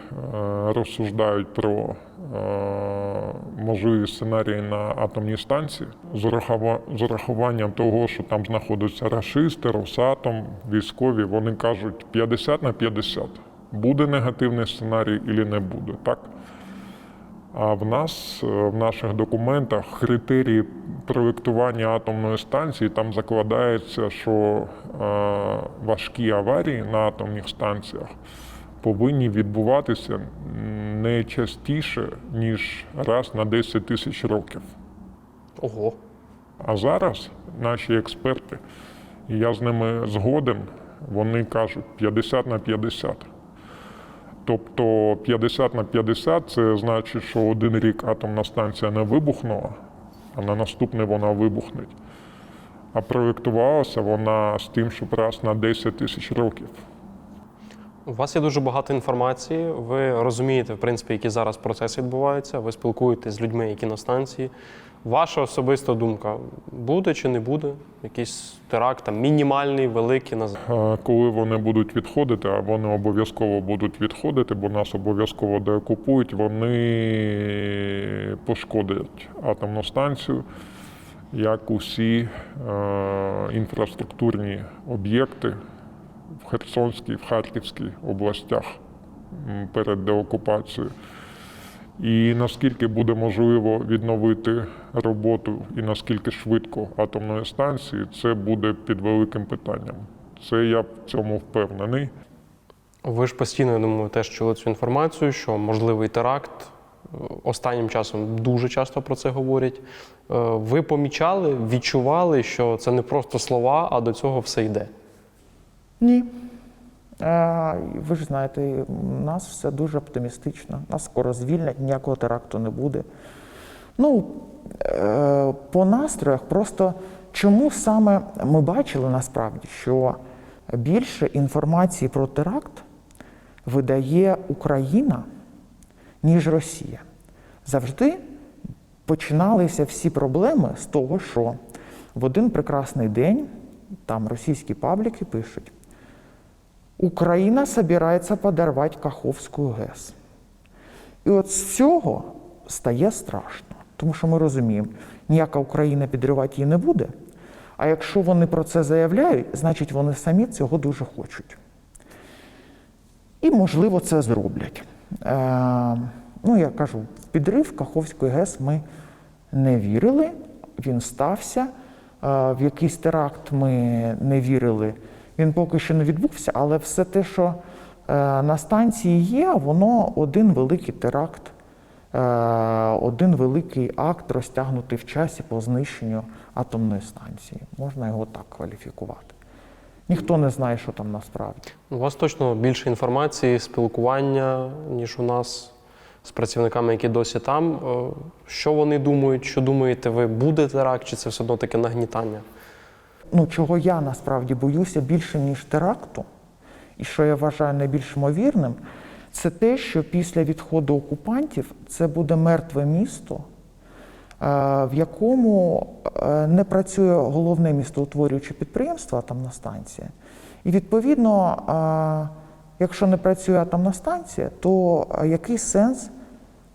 Speaker 2: розсуждають про можливі сценарії на атомній станції, з урахуванням того, що там знаходяться рашисти, Росатом, військові, вони кажуть 50/50. Буде негативний сценарій чи не буде, так? А в нас, в наших документах, критерії проєктування атомної станції, там закладається, що важкі аварії на атомних станціях повинні відбуватися не частіше, ніж раз на 10 тисяч років.
Speaker 1: Ого. А
Speaker 2: зараз наші експерти, і я з ними згоден, вони кажуть 50/50. Тобто 50/50 – це значить, що один рік атомна станція не вибухнула, а на наступний вона вибухне. А проєктувалася вона з тим, щоб раз на 10 тисяч років.
Speaker 1: У вас є дуже багато інформації, ви розумієте, в принципі, які зараз процеси відбуваються, ви спілкуєтесь з людьми, які на станції. Ваша особиста думка, буде чи не буде якийсь теракт, там, мінімальний, великий?
Speaker 2: Коли вони будуть відходити, а вони обов'язково будуть відходити, бо нас обов'язково деокупують, вони пошкодять атомну станцію, як усі інфраструктурні об'єкти в Херсонській, в Харківській областях перед деокупацією. І наскільки буде можливо відновити роботу і наскільки швидко атомної станції, це буде під великим питанням. Це я в цьому впевнений.
Speaker 1: Ви ж постійно, я думаю, теж чули цю інформацію, що можливий теракт. Останнім часом дуже часто про це говорять. Ви помічали, відчували, що це не просто слова, а до цього все йде?
Speaker 3: Ні. Ви ж знаєте, у нас все дуже оптимістично. Нас скоро звільнять, ніякого теракту не буде. Ну, по настроях просто чому саме ми бачили насправді, що більше інформації про теракт видає Україна, ніж Росія. Завжди починалися всі проблеми з того, що в один прекрасний день там російські пабліки пишуть: Україна собирається подорвати Каховську ГЕС. І от з цього стає страшно, тому що ми розуміємо, ніяка Україна підривати її не буде, а якщо вони про це заявляють, значить вони самі цього дуже хочуть. І, можливо, це зроблять. Ну, я кажу, в підрив Каховської ГЕС ми не вірили, він стався. В якийсь теракт ми не вірили, він поки що не відбувся, але все те, що на станції є, воно один великий теракт, один великий акт розтягнутий в часі по знищенню атомної станції. Можна його так кваліфікувати. Ніхто не знає, що там насправді.
Speaker 1: У вас точно більше інформації, спілкування, ніж у нас з працівниками, які досі там. Що вони думають, що думаєте ви, буде теракт, чи це все одно таке нагнітання?
Speaker 3: Ну, чого я насправді боюся більше, ніж теракту, і що я вважаю найбільш ймовірним, це те, що після відходу окупантів це буде мертве місто, в якому не працює головне містоутворююче підприємство, атомна станція. І відповідно, якщо не працює атомна станція, то який сенс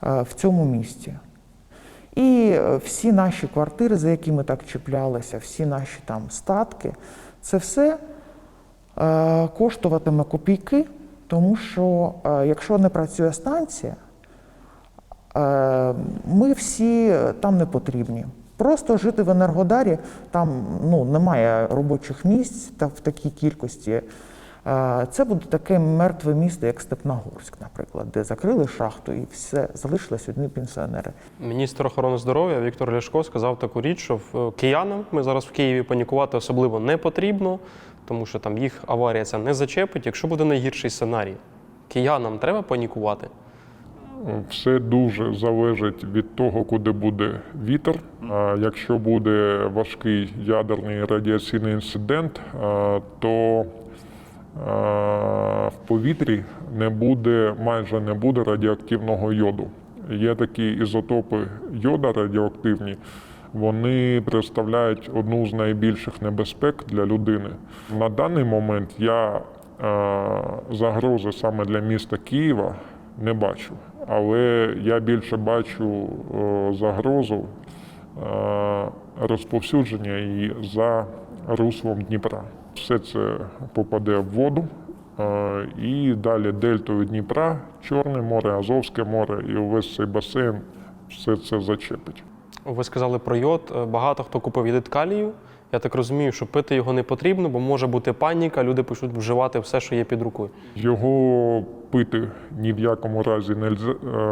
Speaker 3: в цьому місті? І всі наші квартири, за які ми так чіплялися, всі наші там статки, це все коштуватиме копійки, тому що якщо не працює станція, ми всі там не потрібні. Просто жити в Енергодарі, там немає робочих місць в такій кількості. Це буде таке мертве місто, як Степногорськ, наприклад, де закрили шахту і все, залишились одні пенсіонери.
Speaker 1: Міністр охорони здоров'я Віктор Ляшко сказав таку річ, що киянам, ми зараз в Києві, панікувати особливо не потрібно, тому що там їх аварія ця не зачепить, якщо буде найгірший сценарій. Киянам треба панікувати?
Speaker 2: Все дуже залежить від того, куди буде вітер. Якщо буде важкий ядерний радіаційний інцидент, то в повітрі майже не буде радіоактивного йоду. Є такі ізотопи йода радіоактивні, вони представляють одну з найбільших небезпек для людини. На даний момент я загрози саме для міста Києва не бачу, але я більше бачу загрозу розповсюдження її за руслом Дніпра. Все це попаде в воду, і далі дельтою Дніпра, Чорне море, Азовське море і увесь цей басейн все це зачепить.
Speaker 1: Ви сказали про йод. Багато хто купив калію. Я так розумію, що пити його не потрібно, бо може бути паніка, люди почнуть вживати все, що є під рукою.
Speaker 2: Його пити ні в якому разі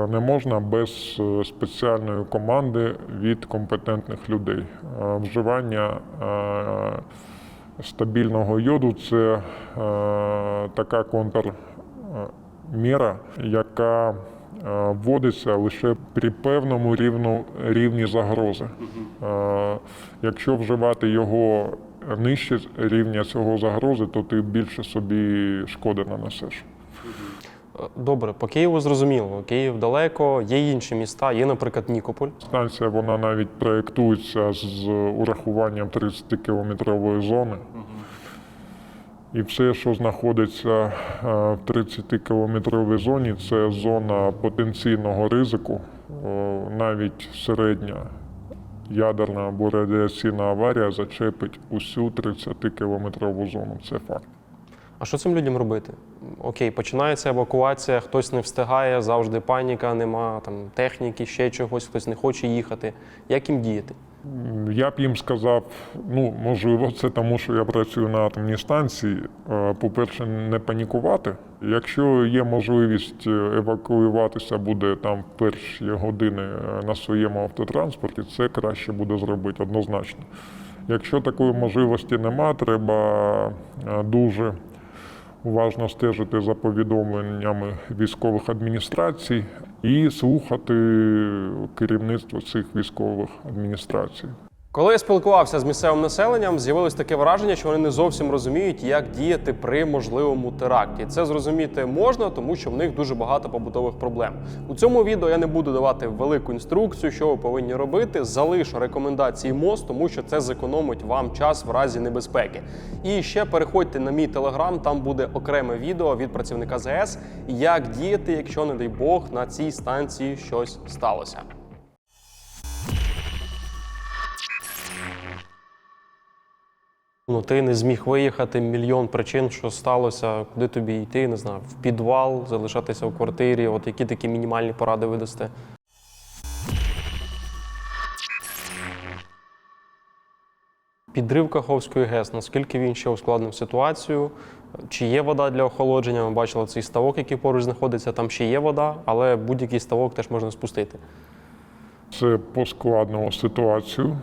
Speaker 2: не можна без спеціальної команди від компетентних людей. Вживання стабільного йоду – це така контрміра, яка вводиться лише при певному рівні загрози. Якщо вживати його нижче рівня цього загрози, то ти більше собі шкоди нанесеш.
Speaker 1: Добре, по Києву зрозуміло. Київ далеко, є інші міста, є, наприклад, Нікополь.
Speaker 2: Станція вона навіть проєктується з урахуванням 30-кілометрової зони. І все, що знаходиться в 30-кілометровій зоні, це зона потенційного ризику, навіть середня ядерна або радіаційна аварія зачепить усю 30-кілометрову зону. Це факт.
Speaker 1: А що цим людям робити? Окей, починається евакуація, хтось не встигає, завжди паніка, нема там техніки, ще чогось, хтось не хоче їхати. Як їм діяти?
Speaker 2: Я б їм сказав, можливо, це тому, що я працюю на атомній станції. По-перше, не панікувати. Якщо є можливість евакуюватися буде там в перші години на своєму автотранспорті, це краще буде зробити однозначно. Якщо такої можливості нема, треба дуже уважно стежити за повідомленнями військових адміністрацій і слухати керівництво цих військових адміністрацій.
Speaker 1: Коли я спілкувався з місцевим населенням, з'явилось таке враження, що вони не зовсім розуміють, як діяти при можливому теракті. Це зрозуміти можна, тому що в них дуже багато побутових проблем. У цьому відео я не буду давати велику інструкцію, що ви повинні робити. Залишу рекомендації МОЗ, тому що це зекономить вам час в разі небезпеки. І ще переходьте на мій телеграм, там буде окреме відео від працівника ЗАЕС, як діяти, якщо, не дай Бог, на цій станції щось сталося. Ти не зміг виїхати, мільйон причин, що сталося, куди тобі йти, не знаю, в підвал, залишатися в квартирі, от які такі мінімальні поради ви дасте? Підрив Каховської ГЕС, наскільки він ще ускладнив ситуацію? Чи є вода для охолодження? Ми бачили цей ставок, який поруч знаходиться, там ще є вода, але будь-який ставок теж можна спустити.
Speaker 2: Це поскладнило ситуацію.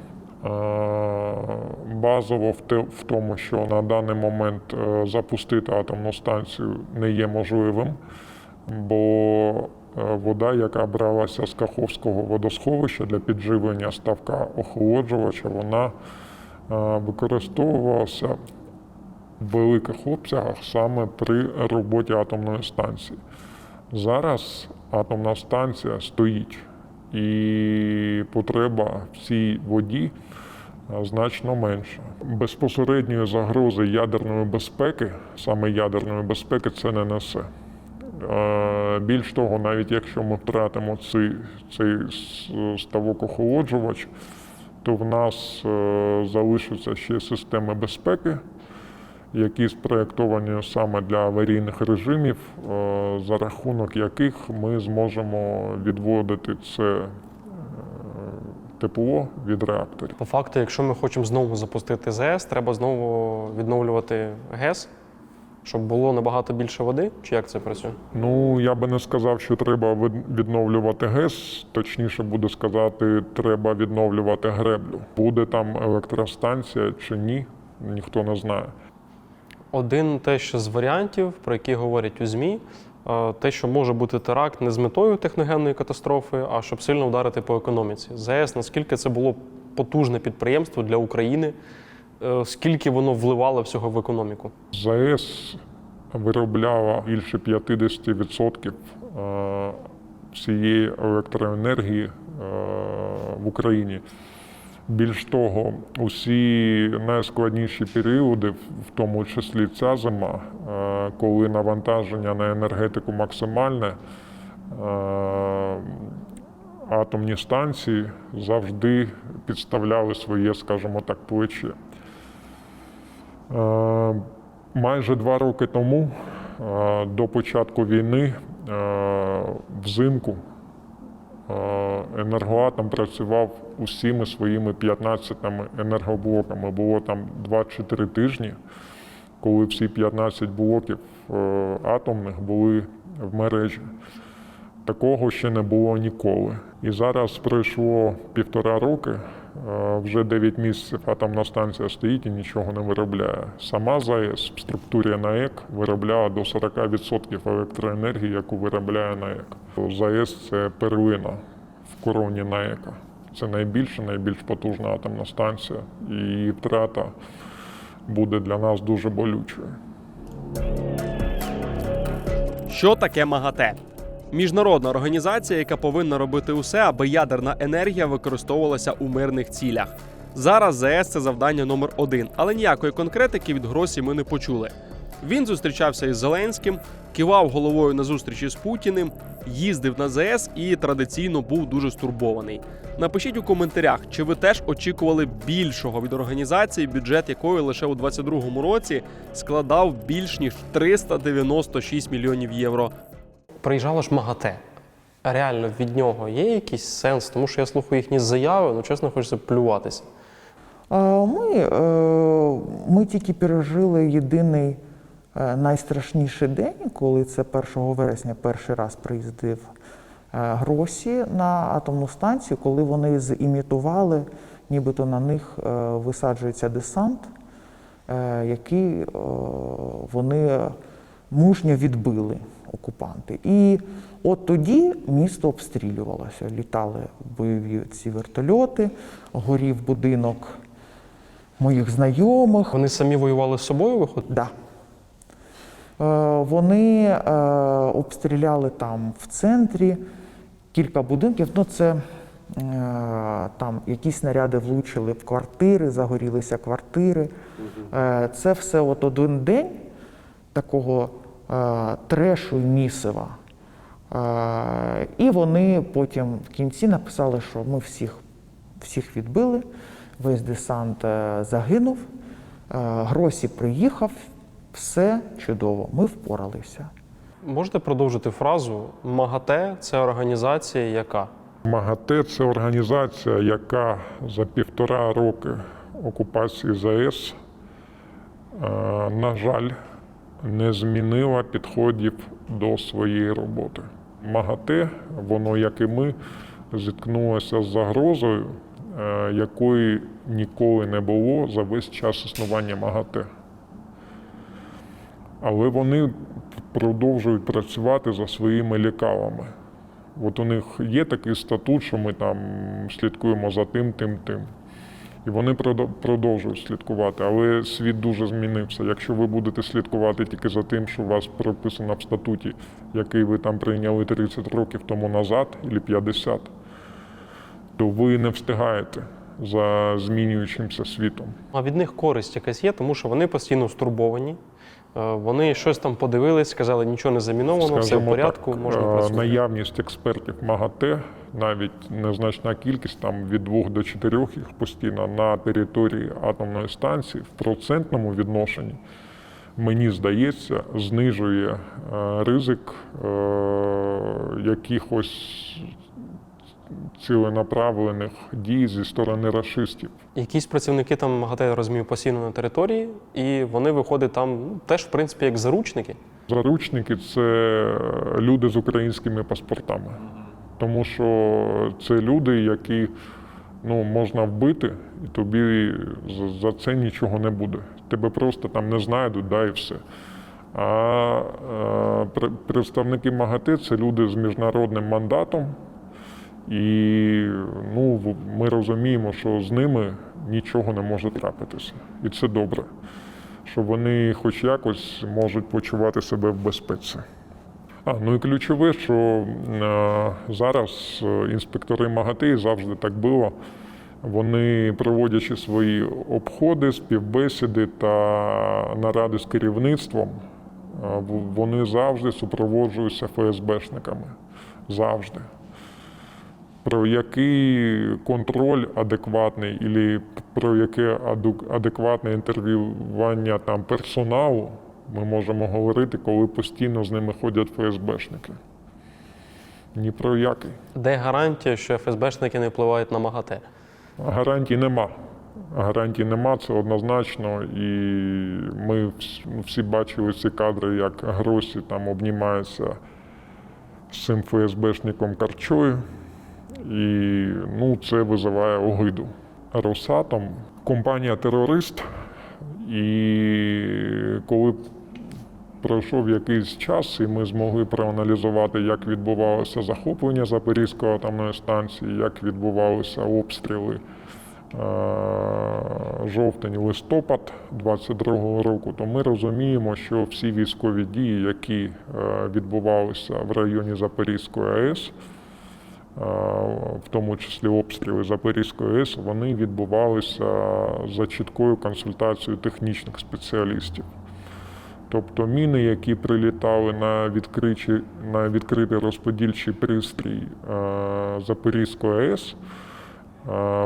Speaker 2: Базово в тому, що на даний момент запустити атомну станцію не є можливим, бо вода, яка бралася з Каховського водосховища для підживлення ставка охолоджувача, вона використовувалася в великих обсягах саме при роботі атомної станції. Зараз атомна станція стоїть, і потреба в цій воді значно менша. Безпосередньої загрози ядерної безпеки, саме ядерної безпеки, це не несе. Більш того, навіть якщо ми втратимо цей ставок-охолоджувач, то в нас залишаться ще системи безпеки, які спроєктовані саме для аварійних режимів, за рахунок яких ми зможемо відводити це тепло від реакторів.
Speaker 1: По факту, якщо ми хочемо знову запустити ЗАЕС, треба знову відновлювати ГЕС, щоб було набагато більше води? Чи як це працює?
Speaker 2: Я би не сказав, що треба відновлювати ГЕС, точніше буде сказати, треба відновлювати греблю. Буде там електростанція чи ні, ніхто не знає.
Speaker 1: Один теж з варіантів, про які говорять у ЗМІ, те, що може бути теракт не з метою техногенної катастрофи, а щоб сильно вдарити по економіці. ЗАЕС, наскільки це було потужне підприємство для України, скільки воно вливало всього в економіку?
Speaker 2: ЗАЕС виробляла більше 50% всієї електроенергії в Україні. Більш того, усі найскладніші періоди, в тому числі ця зима, коли навантаження на енергетику максимальне, атомні станції завжди підставляли своє, скажімо так, плече. Майже 2 роки тому, до початку війни, взимку, Енергоатом працював усіми своїми 15 енергоблоками. Було там 2-3 тижні, коли всі 15 блоків атомних були в мережі. Такого ще не було ніколи. І зараз пройшло 1,5 роки, вже 9 місяців атомна станція стоїть і нічого не виробляє. Сама ЗАЕС в структурі НАЕК виробляла до 40% електроенергії, яку виробляє НАЕК. ЗАЕС – це перлина в короні НАЕКа. Це найбільш потужна атомна станція, і її втрата буде для нас дуже болючою.
Speaker 1: Що таке МАГАТЕ? Міжнародна організація, яка повинна робити усе, аби ядерна енергія використовувалася у мирних цілях. Зараз ЗАЕС – це завдання номер 1, але ніякої конкретики від Гросі ми не почули. Він зустрічався із Зеленським, кивав головою на зустрічі з Путіним, їздив на ЗАЕС і традиційно був дуже стурбований. Напишіть у коментарях, чи ви теж очікували більшого від організації, бюджет якої лише у 2022 році складав більш ніж 396 мільйонів євро.
Speaker 10: Приїжджало ж МАГАТЕ. А реально від нього є якийсь сенс? Тому що я слухаю їхні заяви, ну чесно хочеться плюватися.
Speaker 3: Ми тільки пережили єдиний найстрашніший день, коли це 1 вересня перший раз приїздив Гросі на атомну станцію, коли вони зімітували, нібито на них висаджується десант, який вони мужньо відбили, окупанти. І от тоді місто обстрілювалося, літали бойові ці вертольоти, горів будинок моїх знайомих.
Speaker 10: Вони самі воювали з собою, виходить?
Speaker 3: Да. Вони обстріляли там в центрі кілька будинків. Ну, це там якісь снаряди влучили в квартири, загорілися квартири. Це все от один день такого трешу і місива. І вони потім в кінці написали, що ми всіх відбили, весь десант загинув, Гросі приїхав, все чудово, ми впоралися.
Speaker 10: Можете продовжити фразу «МАГАТЕ – це організація, яка…»
Speaker 2: МАГАТЕ – це організація, яка за 1,5 роки окупації ЗАЕС, на жаль, не змінила підходів до своєї роботи. МАГАТЕ, воно, як і ми, зіткнулося з загрозою, якої ніколи не було за весь час існування МАГАТЕ. Але вони продовжують працювати за своїми лекалами. От у них є такий статут, що ми там слідкуємо за тим. І вони продовжують слідкувати, але світ дуже змінився. Якщо ви будете слідкувати тільки за тим, що у вас прописано в статуті, який ви там прийняли 30 років тому назад, або 50, то ви не встигаєте за змінюючимся світом.
Speaker 10: А від них користь якась є, тому що вони постійно стурбовані. Вони щось там подивились, сказали, нічого не заміновано, все в порядку,
Speaker 2: так,
Speaker 10: можна працювати.
Speaker 2: Наявність експертів МАГАТЕ, навіть незначна кількість, там від 2 до 4 їх постійно на території атомної станції, в процентному відношенні, мені здається, знижує ризик якихось ціленаправлених дій зі сторони рашистів.
Speaker 10: Якісь працівники там МАГАТЕ, я розумію, постійно на території, і вони виходять там теж, в принципі, як заручники.
Speaker 2: Заручники – це люди з українськими паспортами. Тому що це люди, які можна вбити, і тобі за це нічого не буде. Тебе просто там не знайдуть, і все. А представники МАГАТЕ – це люди з міжнародним мандатом, і ми розуміємо, що з ними нічого не може трапитися. І це добре, що вони хоч якось можуть почувати себе в безпеці. І ключове, що зараз інспектори МАГАТЕ, і завжди так було, вони, проводячи свої обходи, співбесіди та наради з керівництвом, вони завжди супроводжуються ФСБшниками. Завжди. Про який контроль адекватний, або про яке адекватне інтерв'ювання там персоналу ми можемо говорити, коли постійно з ними ходять ФСБшники. Ні про який.
Speaker 10: Де гарантія, що ФСБшники не впливають на МАГАТЕ?
Speaker 2: Гарантій нема. Гарантій нема, це однозначно. І ми всі бачили ці кадри, як Гросі там обнімається з цим ФСБшником Карчою. І це визиває огиду. Росатом – компанія-терорист, і коли пройшов якийсь час, і ми змогли проаналізувати, як відбувалося захоплення Запорізької атомної станції, як відбувалися обстріли жовтень-листопад 22-го року, то ми розуміємо, що всі військові дії, які відбувалися в районі Запорізької АЕС, в тому числі обстріли Запорізької АЕС, вони відбувалися за чіткою консультацією технічних спеціалістів. Тобто міни, які прилітали на відкритий розподільчий пристрій Запорізької АЕС,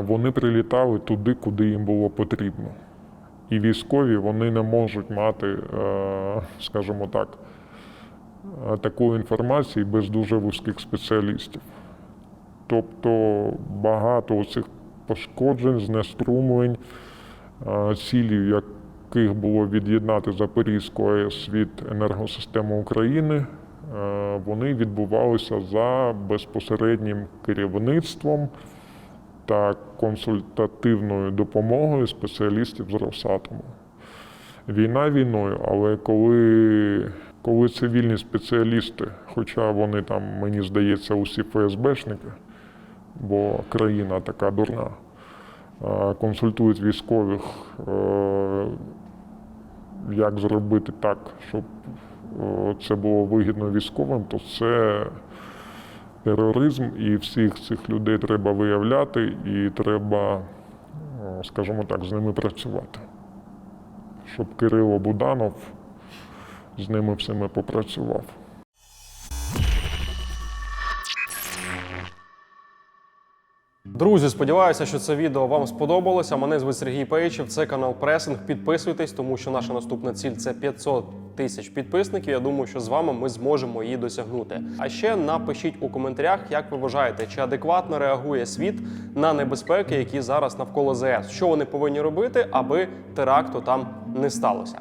Speaker 2: вони прилітали туди, куди їм було потрібно. І військові, вони не можуть мати, скажімо так, такої інформації без дуже вузьких спеціалістів. Тобто багато цих пошкоджень, знеструмлень, цілів, яких було від'єднати Запорізьку АЕС від енергосистеми України, вони відбувалися за безпосереднім керівництвом та консультативною допомогою спеціалістів з Росатому. Війна війною, але коли цивільні спеціалісти, хоча вони там, мені здається, усі ФСБшники, бо країна така дурна, консультують військових, як зробити так, щоб це було вигідно військовим, то це тероризм, і всіх цих людей треба виявляти, і треба, скажімо так, з ними працювати. Щоб Кирило Буданов з ними всіми попрацював.
Speaker 1: Друзі, сподіваюся, що це відео вам сподобалося. Мене звуть Сергій Пейчев, це канал Пресинг. Підписуйтесь, тому що наша наступна ціль – це 500 тисяч підписників. Я думаю, що з вами ми зможемо її досягнути. А ще напишіть у коментарях, як ви вважаєте, чи адекватно реагує світ на небезпеки, які зараз навколо ЗАЕС. Що вони повинні робити, аби теракту там не сталося.